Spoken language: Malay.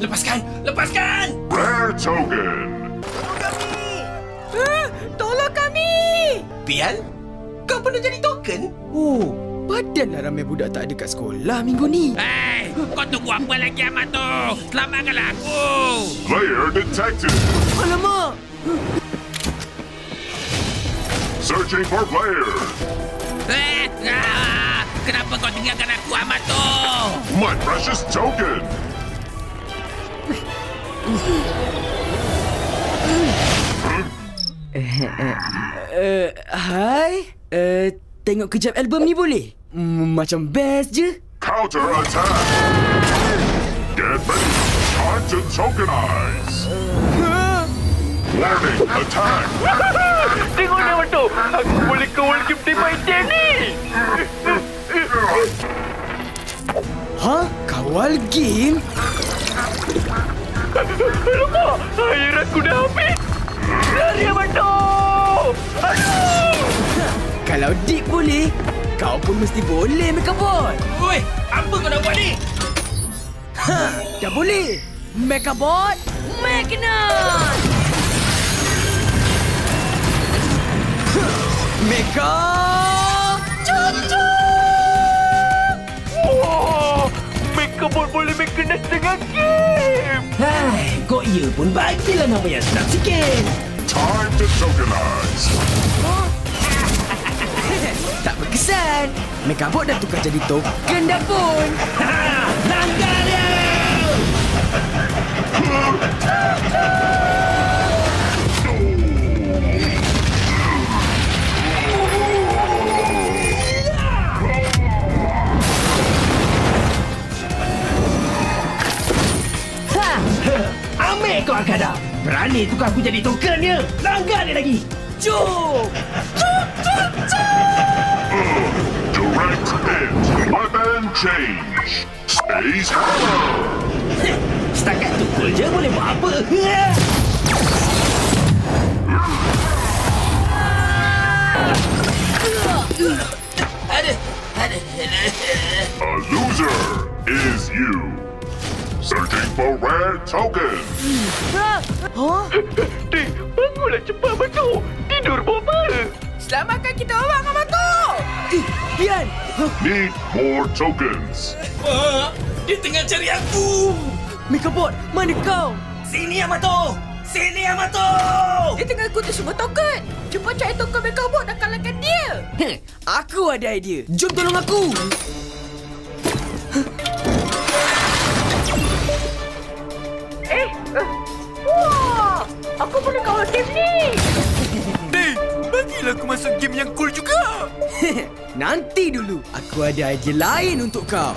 Lepaskan! Lepaskan! Rare token. Tolong kami! Pian? Kau pernah jadi token? Oh, padanlah ramai budak tak ada kat sekolah minggu ni. Hei, kau tunggu apa lagi amat tu? Selamatkanlah aku. Player detected. Alamak! Searching for player. Kenapa kau tinggalkan aku amat tu? My precious token. Hai. Tengok kejap album ni boleh? Macam best je. Counter attack. Get ready. Time to tokenize. Warning, attack. Tengok nama tu. Aku boleh kawal game tema item ni. Ha? Kawal game? Alamak, air aku dah habis. Lari amat tu. Aduh. Kalau Dick boleh, kau pun mesti boleh, Mekabot. Oi, apa kau nak buat ni? Ha, dah boleh. Mekabot, Magnet! Meka! Cucu! Oh, Mekabot boleh mekanis dengan game. Hai, kau iya pun bagilah nama yang senang sikit. Time to tokenize. Tak berkesan. Mekabot dah tukar jadi token dah pun. Ha, langgar dia! Ambil kau Akada. Berani tukar aku jadi tokennya. Langgar dia lagi. Jom! Direct hit. Weapon change. Space hammer. Setakat tukul je boleh buat apa? A loser is you. Searching for rare token. Dik, bangunlah cepat Batu. Tidur buat apa? Selamatkan kita orang, Amato! Pian! Need more tokens. Wah, dia tengah cari aku. Mekabot, mana kau? Sini Yamato. Sini Yamato. Dia tengah kutu semua token. Cepat cari token Mekabot dan kalahkan dia. Aku ada idea. Jom tolong aku. Wah, aku boleh kawal game ni. Dek, bagilah aku masuk game yang cool juga. Nanti dulu. Aku ada idea lain untuk kau.